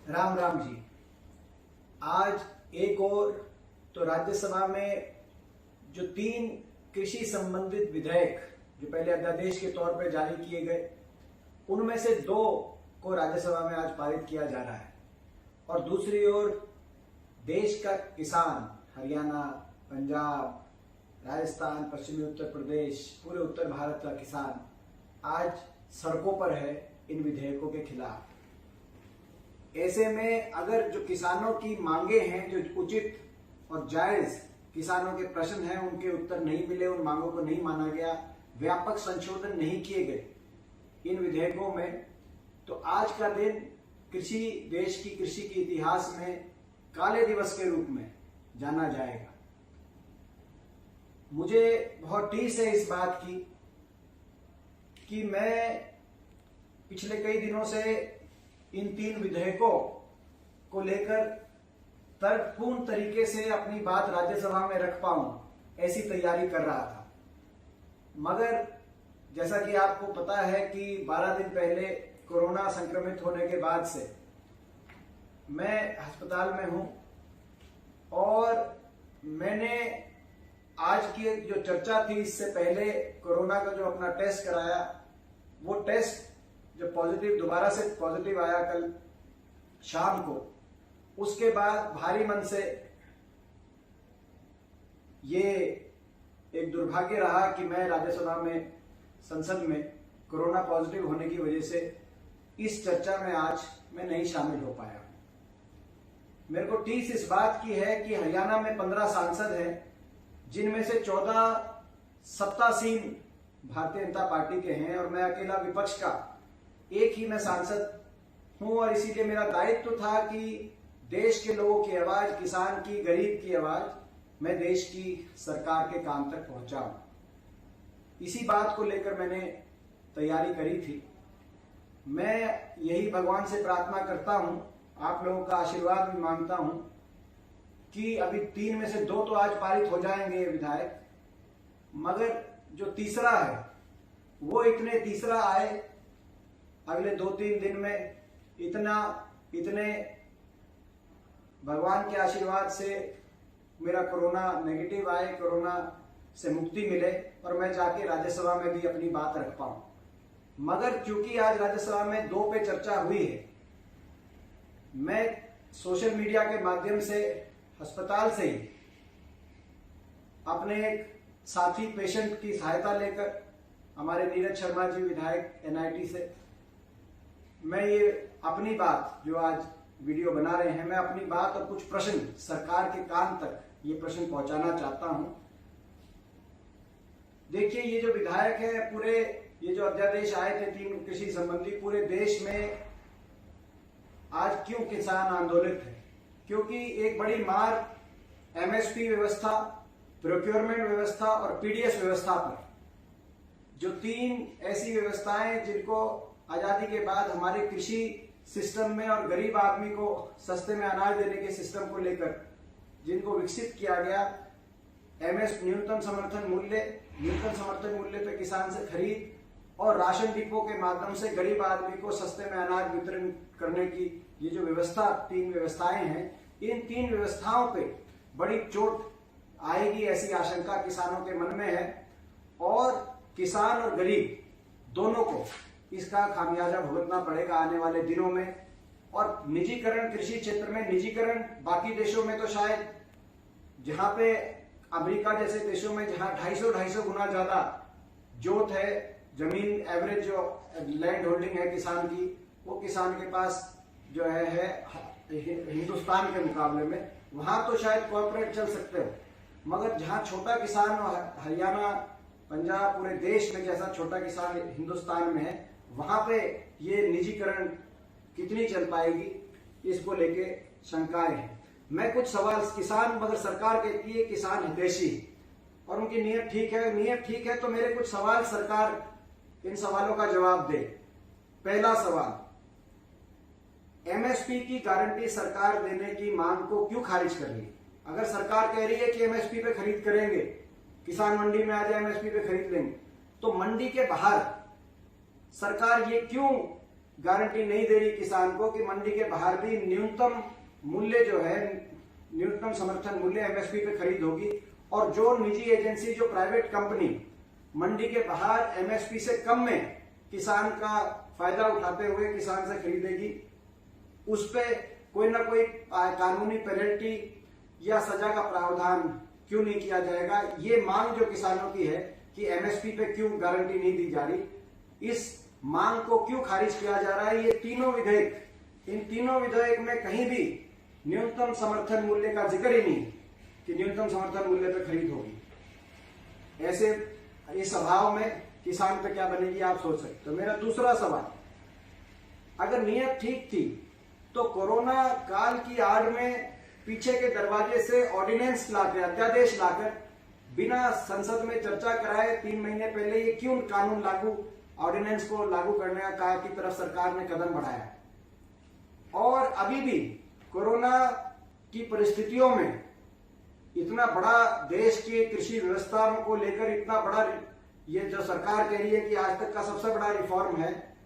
राम राम जी। आज एक और तो राज्यसभा में जो 3 कृषि संबंधित विधेयक जो पहले अध्यादेश के तौर पर जारी किए गए, उनमें से 2 को राज्यसभा में आज पारित किया जा रहा है। और दूसरी ओर देश का किसान हरियाणा, पंजाब, राजस्थान, पश्चिमी उत्तर प्रदेश, पूरे उत्तर भारत का किसान आज सड़कों पर है इन विधेयकों के खिलाफ। ऐसे में अगर जो किसानों की मांगे हैं, जो उचित और जायज किसानों के प्रश्न हैं, उनके उत्तर नहीं मिले, उन मांगों को नहीं माना गया, व्यापक संशोधन नहीं किए गए इन विधेयकों में, तो आज का दिन देश की कृषि के इतिहास में काले दिवस के रूप में जाना जाएगा। मुझे बहुत टीस है इस बात की कि मैं पिछले कई दिनों से इन 3 विधेयकों को लेकर तर्कपूर्ण तरीके से अपनी बात राज्यसभा में रख पाऊं, ऐसी तैयारी कर रहा था। मगर जैसा कि आपको पता है कि 12 दिन पहले कोरोना संक्रमित होने के बाद से मैं अस्पताल में हूं और मैंने आज की जो चर्चा थी, इससे पहले कोरोना का जो अपना टेस्ट कराया, वो टेस्ट जो दोबारा से पॉजिटिव आया कल शाम को, उसके बाद भारी मन से ये एक दुर्भाग्य रहा कि मैं राज्यसभा में, संसद में कोरोना पॉजिटिव होने की वजह से इस चर्चा में आज मैं नहीं शामिल हो पाया। मेरे को टीस इस बात की है कि हरियाणा में 15 सांसद हैं, जिनमें से 14 सत्तासीन भारतीय जनता पार्टी के हैं और मैं अकेला विपक्ष का एक ही मैं सांसद हूं। और इसीलिए मेरा दायित्व था कि देश के लोगों की आवाज, किसान की, गरीब की आवाज मैं देश की सरकार के कान तक पहुंचाऊं। इसी बात को लेकर मैंने तैयारी करी थी। मैं यही भगवान से प्रार्थना करता हूं, आप लोगों का आशीर्वाद भी मांगता हूं कि अभी 3 में से 2 तो आज पारित हो जाएंगे विधायक, मगर जो तीसरा है वो तीसरा आए अगले 2-3 दिन में, इतने भगवान के आशीर्वाद से मेरा कोरोना नेगेटिव आए, कोरोना से मुक्ति मिले और मैं जाके राज्यसभा में भी अपनी बात रख पाऊं। मगर चूंकि आज राज्यसभा में 2 पे चर्चा हुई है, मैं सोशल मीडिया के माध्यम से अस्पताल से ही अपने एक साथी पेशेंट की सहायता लेकर, हमारे नीरज शर्मा जी विधायक एनआईटी से, मैं ये अपनी बात जो आज वीडियो बना रहे हैं, मैं अपनी बात और कुछ प्रश्न सरकार के कान तक ये प्रश्न पहुंचाना चाहता हूं। देखिए, ये जो विधायक है, पूरे ये जो अध्यादेश आए थे 3 कृषि संबंधी, पूरे देश में आज क्यों किसान आंदोलित है? क्योंकि एक बड़ी मार एमएसपी व्यवस्था, प्रोक्योरमेंट व्यवस्था और पीडीएस व्यवस्था पर, जो 3 ऐसी व्यवस्थाएं जिनको आजादी के बाद हमारे कृषि सिस्टम में और गरीब आदमी को सस्ते में अनाज देने के सिस्टम को लेकर जिनको विकसित किया गया, न्यूनतम समर्थन मूल्य पे किसान से खरीद और राशन डिपो के माध्यम से गरीब आदमी को सस्ते में अनाज वितरण करने की ये जो व्यवस्था, 3 व्यवस्थाएं हैं, इन 3 व्यवस्थाओं पे बड़ी चोट आएगी ऐसी आशंका किसानों के मन में है। और किसान और गरीब दोनों को इसका खामियाजा भुगतना पड़ेगा आने वाले दिनों में। और निजीकरण, कृषि क्षेत्र में निजीकरण, बाकी देशों में तो शायद, जहां पे अमेरिका जैसे देशों में जहां 250 गुना ज्यादा जोत है, जमीन एवरेज जो लैंड होल्डिंग है किसान की, वो किसान के पास जो है हिंदुस्तान के मुकाबले में, वहां तो शायद कॉर्पोरेट चल सकते हो। मगर जहां छोटा किसान, हरियाणा, पंजाब, पूरे देश में जैसा छोटा किसान हिंदुस्तान में है, वहां पे ये निजीकरण कितनी चल पाएगी, इसको लेके शंकाएं हैं। मैं कुछ सवाल, किसान, मगर सरकार कहती है किसान हितैषी और उनकी नीयत ठीक है, तो मेरे कुछ सवाल, सरकार इन सवालों का जवाब दे। पहला सवाल, एमएसपी की गारंटी सरकार देने की मांग को क्यों खारिज कर रही है? अगर सरकार कह रही है कि एमएसपी पे खरीद करेंगे, किसान मंडी में आ जाए एमएसपी पे खरीद लेंगे, तो मंडी के बाहर सरकार ये क्यों गारंटी नहीं दे रही किसान को कि मंडी के बाहर भी न्यूनतम मूल्य जो है, न्यूनतम समर्थन मूल्य एमएसपी पे खरीद होगी। और जो निजी एजेंसी, जो प्राइवेट कंपनी मंडी के बाहर एमएसपी से कम में किसान का फायदा उठाते हुए किसान से खरीदेगी, उस पे कोई ना कोई कानूनी पेनल्टी या सजा का प्रावधान क्यों नहीं किया जाएगा। ये मांग जो किसानों की है कि एमएसपी पे क्यों गारंटी नहीं दी जा रही, इस मांग को क्यों खारिज किया जा रहा है। ये तीनों विधेयक, इन तीनों विधेयक में कहीं भी न्यूनतम समर्थन मूल्य का जिक्र ही नहीं कि न्यूनतम समर्थन मूल्य पे खरीद होगी। ऐसे इस अभाव में किसान पे क्या बनेगी आप सोच सकते हो। मेरा दूसरा सवाल, अगर नीयत ठीक थी तो कोरोना काल की आड़ में पीछे के दरवाजे से ऑर्डिनेंस लाकर, अध्यादेश लाकर, बिना संसद में चर्चा कराए 3 महीने पहले ये क्यों कानून लागू, ऑर्डिनेंस को लागू करने का की तरफ सरकार ने कदम बढ़ाया। और अभी भी कोरोना की परिस्थितियों में इतना बड़ा देश की कृषि व्यवस्था को लेकर इतना बड़ा, ये जो सरकार कह रही है कि आज तक का सबसे बड़ा रिफॉर्म है,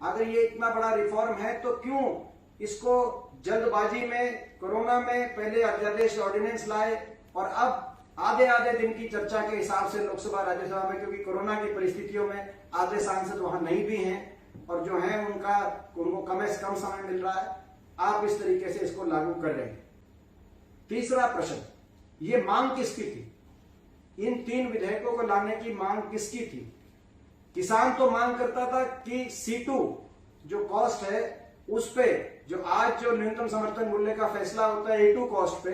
अगर ये इतना बड़ा रिफॉर्म है तो क्यों इसको जल्दबाजी में कोरोना में पहले अध्यादेश ऑर्डिनेंस लाए और अब आधे आधे दिन की चर्चा के हिसाब से लोकसभा राज्यसभा में, क्योंकि कोरोना की परिस्थितियों में आधे सांसद वहां नहीं भी हैं और जो हैं उनको कम से कम समय मिल रहा है, आप इस तरीके से इसको लागू कर रहे हैं। तीसरा प्रश्न, ये मांग किसकी थी? इन 3 विधेयकों को लाने की मांग किसकी थी? किसान तो मांग करता था कि C2 जो कॉस्ट है उस पे, जो आज जो न्यूनतम समर्थन मूल्य का फैसला होता है A2 कॉस्ट पे,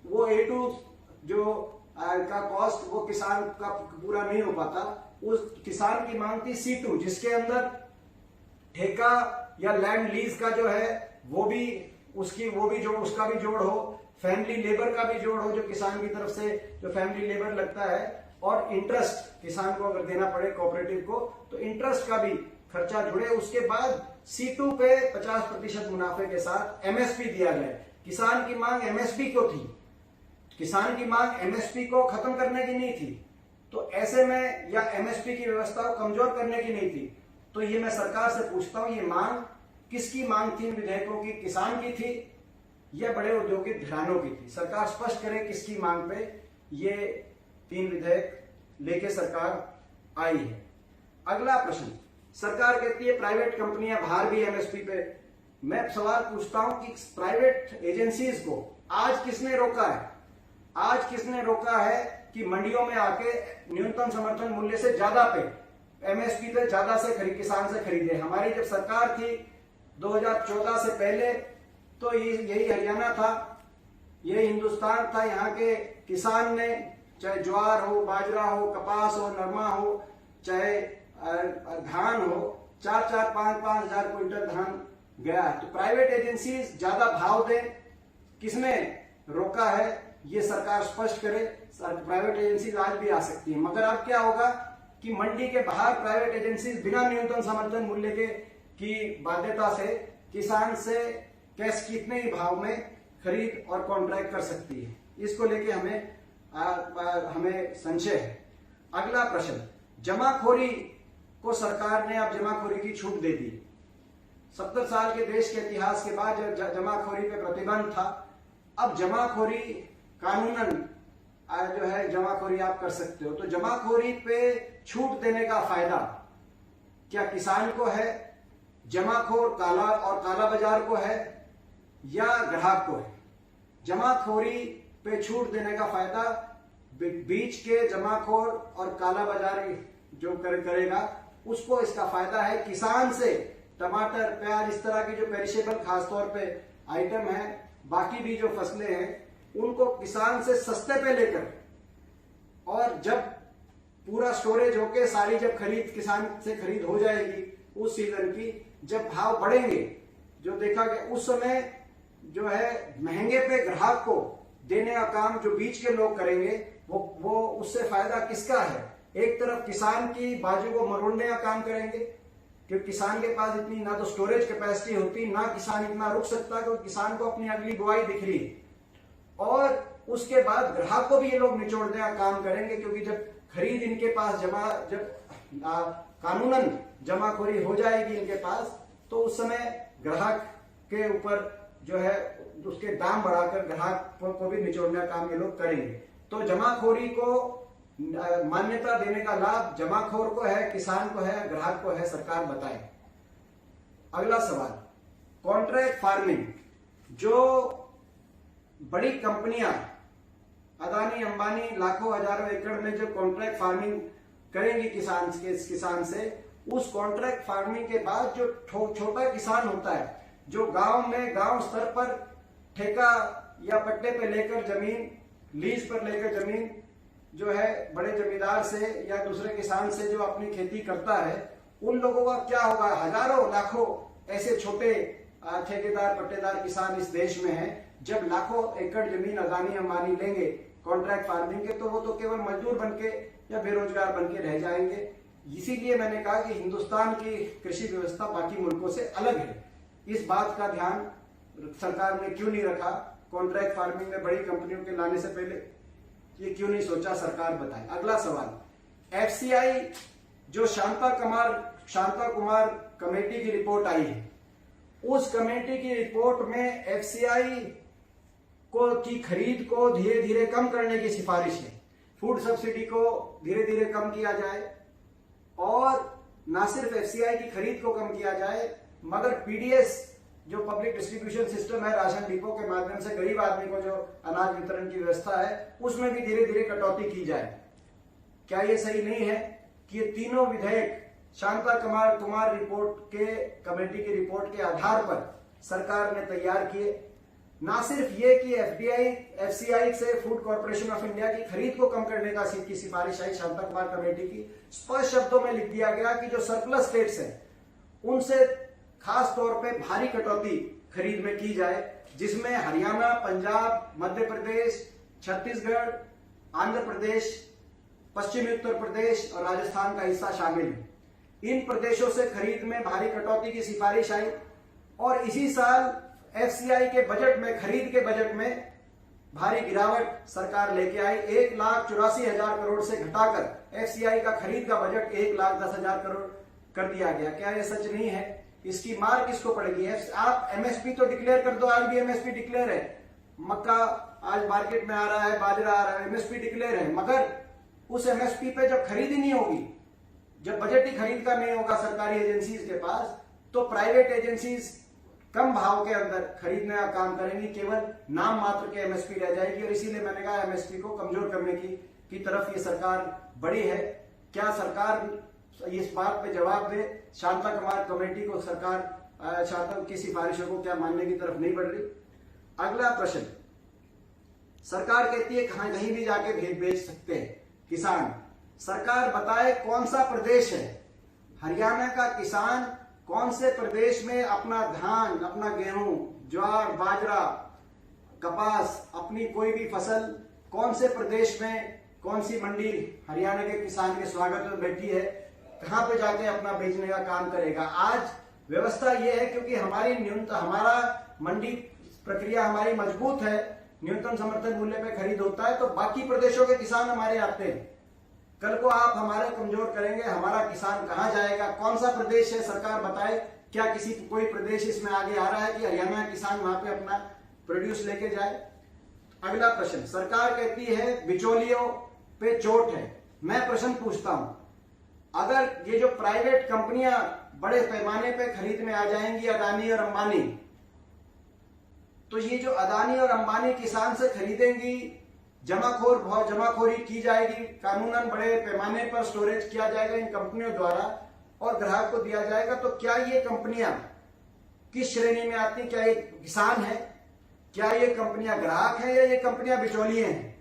वो A2 जो का कॉस्ट वो किसान का पूरा नहीं हो पाता। उस किसान की मांग थी C2, जिसके अंदर ठेका या लैंड लीज का जो है वो भी उसका भी जोड़ हो, फैमिली लेबर का भी जोड़ हो, जो किसान की तरफ से जो फैमिली लेबर लगता है, और इंटरेस्ट किसान को अगर देना पड़े कोऑपरेटिव को तो इंटरेस्ट का भी खर्चा जुड़े। उसके बाद C2 पे 50% मुनाफे के साथ एमएसपी दिया गया। किसान की मांग एमएसपी को थी, किसान की मांग एमएसपी को खत्म करने की नहीं थी, तो ऐसे में या एमएसपी की व्यवस्था को कमजोर करने की नहीं थी। तो ये मैं सरकार से पूछता हूं, ये मांग किसकी मांग थी? इन विधेयकों की किसान की थी या बड़े औद्योगिक घरानों की थी? सरकार स्पष्ट करे किसकी मांग पे ये 3 विधेयक लेके सरकार आई है। अगला प्रश्न, सरकार कहती है प्राइवेट कंपनियां बाहर भी एमएसपी पे। मैं सवाल पूछता हूं कि प्राइवेट एजेंसीज को आज किसने रोका है? आज किसने रोका है कि मंडियों में आके न्यूनतम समर्थन मूल्य से ज्यादा पे, एमएसपी पे ज्यादा से किसान से खरीदे? हमारी जब सरकार थी 2014 से पहले तो यही हरियाणा था, यही हिंदुस्तान था। यहाँ के किसान ने चाहे ज्वार हो, बाजरा हो, कपास हो, नरमा हो, चाहे धान हो, 4-4, 5-5 हजार क्विंटल धान गया। तो प्राइवेट एजेंसी ज्यादा भाव दे, किसने रोका है? ये सरकार स्पष्ट करे। प्राइवेट एजेंसी आज भी आ सकती है, मगर अब क्या होगा कि मंडी के बाहर प्राइवेट एजेंसी बिना न्यूनतम समर्थन मूल्य के की बाध्यता से किसान से कैश कितने ही भाव में खरीद और कॉन्ट्रैक्ट कर सकती है। इसको लेके हमें संशय है। अगला प्रश्न, जमाखोरी को सरकार ने अब जमाखोरी की छूट दे दी। 70 साल के देश के इतिहास के बाद जमाखोरी पे प्रतिबंध था, अब जमाखोरी कानूनन जो है जमाखोरी आप कर सकते हो। तो जमाखोरी पे छूट देने का फायदा क्या किसान को है, जमाखोर काला बाजार को है या ग्राहक को है? जमाखोरी पे छूट देने का फायदा बीच के जमाखोर और काला बाजार जो करेगा उसको इसका फायदा है। किसान से टमाटर, प्याज, इस तरह की जो पेरिशेबल खासतौर पे आइटम है, बाकी भी जो फसलें हैं, उनको किसान से सस्ते पे लेकर, और जब पूरा स्टोरेज होके सारी जब किसान से खरीद हो जाएगी उस सीजन की, जब भाव बढ़ेंगे, जो देखा गया उस समय जो है महंगे पे ग्राहक को देने का काम जो बीच के लोग करेंगे, वो उससे फायदा किसका है? एक तरफ किसान की बाजू को मरोड़ने का काम करेंगे, क्योंकि किसान के पास इतनी ना तो स्टोरेज कैपेसिटी होती, ना किसान इतना रुक सकता, क्योंकि किसान को अपनी अगली बुआई दिख रही है। और उसके बाद ग्राहक को भी ये लोग निचोड़ने का काम करेंगे, क्योंकि जब खरीद इनके पास कानूनन जमाखोरी हो जाएगी इनके पास, तो उस समय ग्राहक के ऊपर जो है उसके दाम बढ़ाकर ग्राहक को भी निचोड़ने का काम ये लोग करेंगे। तो जमाखोरी को मान्यता देने का लाभ जमाखोर को है, किसान को है, ग्राहक को है, सरकार बताए। अगला सवाल, कॉन्ट्रैक्ट फार्मिंग, जो बड़ी कंपनियां अदानी अंबानी लाखों हजारों एकड़ में जो कॉन्ट्रैक्ट फार्मिंग करेंगी किसान से, उस कॉन्ट्रैक्ट फार्मिंग के बाद जो छोटा किसान होता है, जो गांव स्तर पर ठेका या पट्टे पे लेकर जमीन, लीज पर लेकर जमीन जो है बड़े जमींदार से या दूसरे किसान से जो अपनी खेती करता है, उन लोगों का क्या होगा? हजारों लाखों ऐसे छोटे ठेकेदार पट्टेदार किसान इस देश में हैं। जब लाखों एकड़ जमीन अदानी अंबानी लेंगे कॉन्ट्रैक्ट फार्मिंग के, तो वो तो केवल मजदूर बनके या बेरोजगार बनके रह जाएंगे। इसीलिए मैंने कहा कि हिंदुस्तान की कृषि व्यवस्था बाकी मुल्कों से अलग है। इस बात का ध्यान सरकार ने क्यों नहीं रखा? कॉन्ट्रैक्ट फार्मिंग में बड़ी कंपनियों के लाने से पहले ये क्यों नहीं सोचा? सरकार बताए। अगला सवाल, एफसीआई जो शांता कुमार कमेटी की रिपोर्ट आई है, उस कमेटी की रिपोर्ट में एफसीआई की खरीद को धीरे धीरे कम करने की सिफारिश है। फूड सब्सिडी को धीरे धीरे कम किया जाए और ना सिर्फ एफसीआई की खरीद को कम किया जाए, मगर पीडीएस जो पब्लिक डिस्ट्रीब्यूशन सिस्टम है, राशन डिपो के माध्यम से गरीब आदमी को जो अनाज वितरण की व्यवस्था है, उसमें भी धीरे धीरे कटौती की जाए। क्या ये सही नहीं है कि ये तीनों विधेयक शांता कुमार रिपोर्ट के कमेटी की रिपोर्ट के आधार पर सरकार ने तैयार किए? ना सिर्फ ये कि एफसीआई से फूड कॉर्पोरेशन ऑफ इंडिया की खरीद को कम करने की सिफारिश आई शांता कुमार कमेटी की, स्पष्ट शब्दों में लिख दिया गया कि जो सरप्लस स्टेट्स है उनसे खास तौर पे भारी कटौती खरीद में की जाए, जिसमें हरियाणा, पंजाब, मध्य प्रदेश, छत्तीसगढ़, आंध्र प्रदेश, पश्चिमी उत्तर प्रदेश और राजस्थान का हिस्सा शामिल है। इन प्रदेशों से खरीद में भारी कटौती की सिफारिश आई और इसी साल एफसीआई के बजट में, खरीद के बजट में भारी गिरावट सरकार लेके आई। 1,84,000 करोड़ से घटाकर एफसीआई का खरीद का बजट 1,10,000 करोड़ कर दिया गया। क्या यह सच नहीं है? इसकी मार किसको पड़ेगी? आप एमएसपी तो डिक्लेयर कर दो, आज भी एमएसपी डिक्लेयर है, मक्का आज मार्केट में आ रहा है, बाजरा आ रहा है, एमएसपी डिक्लेयर है, मगर उस एमएसपी पे जब खरीद ही नहीं होगी, जब बजट ही खरीद का नहीं होगा सरकारी एजेंसीज के पास, तो प्राइवेट एजेंसीज कम भाव के अंदर खरीदने का काम करेंगी, केवल नाम मात्र के एमएसपी रह जाएगी। और इसीलिए मैंने कहा एमएसपी को कमजोर करने की तरफ ये सरकार बढ़ी है। क्या सरकार इस बात पे जवाब दे? शांता कुमार कमेटी को सरकार शांता की सिफारिशों को क्या मानने की तरफ नहीं बढ़ रही? अगला प्रश्न, सरकार कहती है कहीं भी जाके बेच सकते हैं किसान। सरकार बताए कौन सा प्रदेश है, हरियाणा का किसान कौन से प्रदेश में अपना धान, अपना गेहूं, ज्वार, बाजरा, कपास, अपनी कोई भी फसल कौन से प्रदेश में, कौन सी मंडी हरियाणा के किसान के स्वागत में बैठी है, कहां पे जाके अपना बेचने का काम करेगा? आज व्यवस्था यह है क्योंकि हमारा मंडी प्रक्रिया हमारी मजबूत है, न्यूनतम समर्थन मूल्य पे खरीद होता है, तो बाकी प्रदेशों के किसान हमारे आते हैं। कल को आप हमारे कमजोर करेंगे, हमारा किसान कहां जाएगा? कौन सा प्रदेश है सरकार बताए? क्या कोई प्रदेश इसमें आगे आ रहा है कि हरियाणा किसान वहां पे अपना प्रोड्यूस लेके जाए? अगला प्रश्न, सरकार कहती है बिचौलियों पे चोट है। मैं प्रश्न पूछता हूं, अगर ये जो प्राइवेट कंपनियां बड़े पैमाने पे खरीद में आ जाएंगी, अदानी और अंबानी, तो ये जो अदानी और अंबानी किसान से खरीदेंगी, जमाखोरी की जाएगी, कानूनन बड़े पैमाने पर स्टोरेज किया जाएगा इन कंपनियों द्वारा और ग्राहक को दिया जाएगा, तो क्या ये कंपनियां किस श्रेणी में आती? क्या ये किसान है? क्या ये कंपनियां ग्राहक हैं या ये कंपनियां बिचौलिए हैं?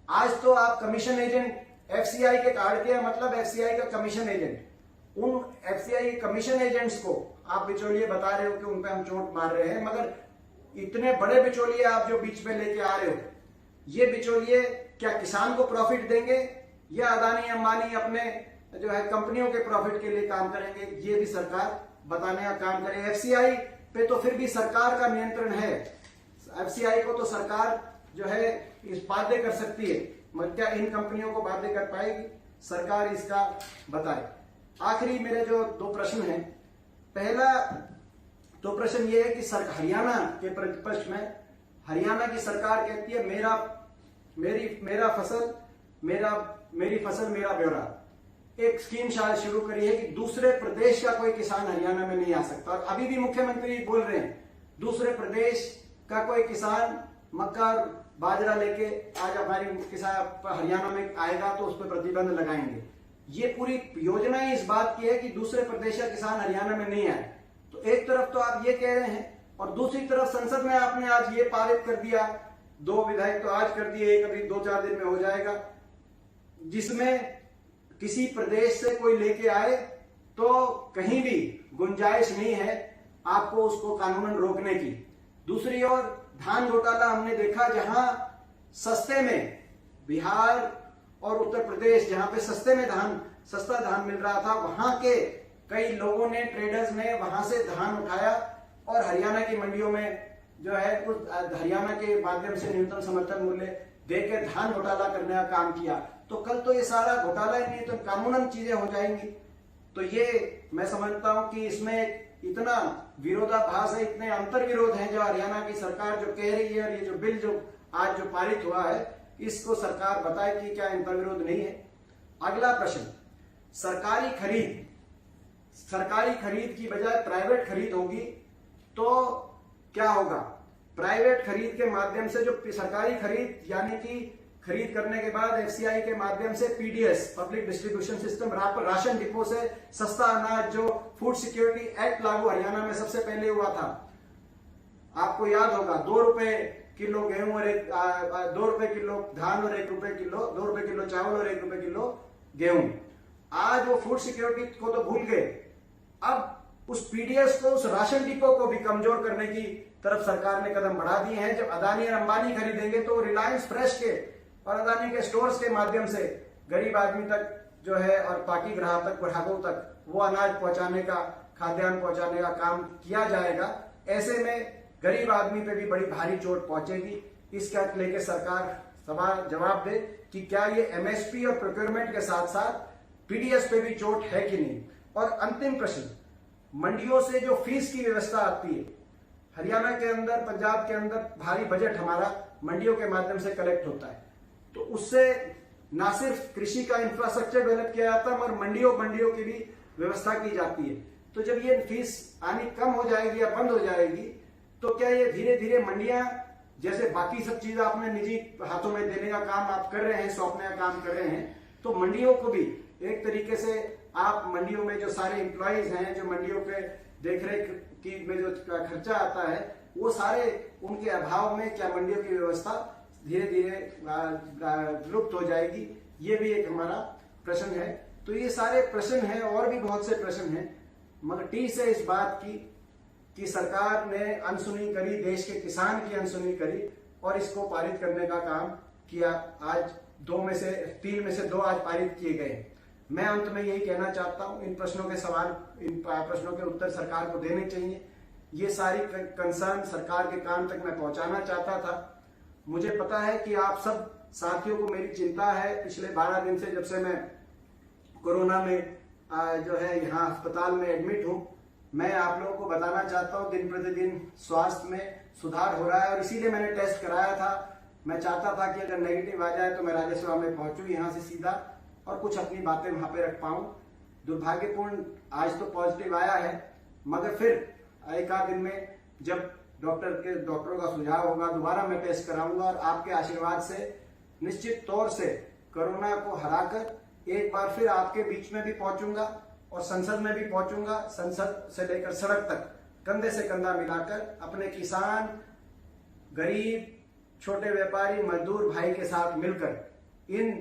आज तो आप कमीशन एजेंट एफसीआई के कार्ड के मतलब एफसीआई का कमीशन एजेंट, उन एफसीआई कमीशन एजेंट्स को आप बिचौलिए बता रहे हो कि उन पे हम चोट मार रहे हैं, मगर इतने बड़े बिचौलिए आप जो बीच में लेके आ रहे हो, ये बिचौलिए क्या किसान को प्रॉफिट देंगे या अदानी अंबानी अपने जो है कंपनियों के प्रॉफिट के लिए काम करेंगे? ये भी सरकार बताने का काम करे। एफसीआई पे तो फिर भी सरकार का नियंत्रण है, एफसीआई को तो सरकार जो है इस बाध्य कर सकती है, मगर क्या इन कंपनियों को बाध्य कर पाएगी? सरकार इसका बताए। आखिरी मेरे जो दो प्रश्न हैं, पहला तो प्रश्न ये है कि हरियाणा के प्रतिपक्ष में हरियाणा की सरकार कहती है मेरी फसल मेरा ब्यौरा। एक स्कीम शायद शुरू करी है कि दूसरे प्रदेश का कोई किसान हरियाणा में नहीं आ सकता, और अभी भी मुख्यमंत्री बोल रहे हैं दूसरे प्रदेश का कोई किसान मक्का और बाजरा लेके आज हमारी किसान हरियाणा में आएगा तो उस पर प्रतिबंध लगाएंगे। ये पूरी योजना ही इस बात की है कि दूसरे प्रदेश का किसान हरियाणा में नहीं आए। तो एक तरफ तो आप ये कह रहे हैं और दूसरी तरफ संसद में आपने आज ये पारित कर दिया, 2 विधायक तो आज कर दिए, एक अभी 2-4 दिन में हो जाएगा, जिसमें किसी प्रदेश से कोई लेके आए तो कहीं भी गुंजाइश नहीं है आपको उसको कानूनन रोकने की। दूसरी ओर धान घोटाला हमने देखा, जहां सस्ते में बिहार और उत्तर प्रदेश, जहां पे सस्ता धान मिल रहा था, वहां के कई लोगों ने, ट्रेडर्स ने वहां से धान उठाया और हरियाणा की मंडियों में जो है उस हरियाणा के माध्यम से न्यूनतम समर्थन मूल्य देकर धान घोटाला करने का काम किया। तो कल तो ये सारा घोटाला ही नहीं तो कानूनन चीजें हो जाएंगी। तो ये मैं समझता हूं कि इसमें इतना विरोधाभास है, इतने अंतर विरोध हैं जो हरियाणा की सरकार जो कह रही है, और ये जो बिल जो आज जो पारित हुआ है इसको सरकार बताए कि क्या अंतर विरोध नहीं है। अगला प्रश्न, सरकारी खरीद की बजाय प्राइवेट खरीद होगी तो क्या होगा? प्राइवेट खरीद के माध्यम से जो सरकारी खरीद यानी कि खरीद करने के बाद एफसीआई के माध्यम से PDS public distribution system ration depot से सस्ता अनाज, जो फूड सिक्योरिटी एक्ट लागू हरियाणा में सबसे पहले हुआ था, आपको याद होगा, 2 रुपए किलो गेहूं और 2 रुपए किलो धान और 1 रुपए किलो, 2 रुपए किलो चावल और 1 रुपए किलो गेहूं। आज वो फूड सिक्योरिटी को तो भूल गए, अब उस पीडीएस को, उस राशन डिपो को भी कमजोर करने की तरफ सरकार ने कदम बढ़ा दिए हैं। जब अदानी और अंबानी खरीदेंगे तो रिलायंस फ्रेश के और अदानी के स्टोर्स के माध्यम से गरीब आदमी तक जो है और बाकी ग्राहकों तक वो अनाज पहुंचाने का, खाद्यान्न पहुंचाने का काम किया जाएगा। ऐसे में गरीब आदमी पे भी बड़ी भारी चोट पहुंचेगी। इसका लेकर सरकार सवाल जवाब दे कि क्या ये एमएसपी और प्रोक्योरमेंट के साथ साथ पीडीएस पे भी चोट है कि नहीं। और अंतिम प्रश्न, मंडियों से जो फीस की व्यवस्था आती है, हरियाणा के अंदर, पंजाब के अंदर भारी बजट हमारा मंडियों के माध्यम से कलेक्ट होता है, तो उससे ना सिर्फ कृषि का इंफ्रास्ट्रक्चर डेवलप किया जाता है मगर मंडियों की भी व्यवस्था की जाती है। तो जब ये फीस आनी कम हो जाएगी या बंद हो जाएगी तो क्या ये धीरे धीरे मंडियां, जैसे बाकी सब चीज आपने निजी हाथों में देने का काम आप कर रहे हैं, सौंपने का काम कर रहे हैं, तो मंडियों को भी एक तरीके से आप मंडियों में जो सारे एम्प्लॉइज हैं, जो मंडियों के देखरेख की में जो खर्चा आता है, वो सारे उनके अभाव में क्या मंडियों की व्यवस्था धीरे धीरे लुप्त हो जाएगी। ये भी एक हमारा प्रश्न है। तो ये सारे प्रश्न हैं, और भी बहुत से प्रश्न हैं, मगर टीस है इस बात की कि सरकार ने अनसुनी करी, देश के किसान की अनसुनी करी और इसको पारित करने का काम किया। आज 3 में से 2 आज पारित किए गए। मैं अंत में यही कहना चाहता हूं, इन प्रश्नों के उत्तर सरकार को देने चाहिए। ये सारी कंसर्न सरकार के कान तक मैं पहुंचाना चाहता था। मुझे पता है कि आप सब साथियों को मेरी चिंता है। पिछले 12 दिन से, जब से मैं कोरोना में जो है यहाँ अस्पताल में एडमिट हूं, मैं आप लोगों को बताना चाहता हूं दिन प्रतिदिन स्वास्थ्य में सुधार हो रहा है और इसीलिए मैंने टेस्ट कराया था। मैं चाहता था कि अगर नेगेटिव आ जाए तो मैं राजस्व में पहुंचूं यहाँ से सीधा और कुछ अपनी बातें वहां पे रख पाऊं। दुर्भाग्यपूर्ण आज तो पॉजिटिव आया है, मगर फिर एक आध दिन में जब डॉक्टरों का सुझाव होगा दोबारा मैं टेस्ट कराऊंगा और आपके आशीर्वाद से निश्चित तौर से कोरोना को हराकर एक बार फिर आपके बीच में भी पहुंचूंगा और संसद में भी पहुंचूंगा। संसद से लेकर सड़क तक कंधे से कंधा मिलाकर अपने किसान, गरीब, छोटे व्यापारी, मजदूर भाई के साथ मिलकर इन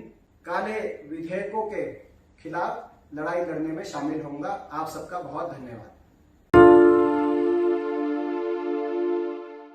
काले विधेयकों के खिलाफ लड़ाई लड़ने में शामिल होऊंगा। आप सबका बहुत धन्यवाद।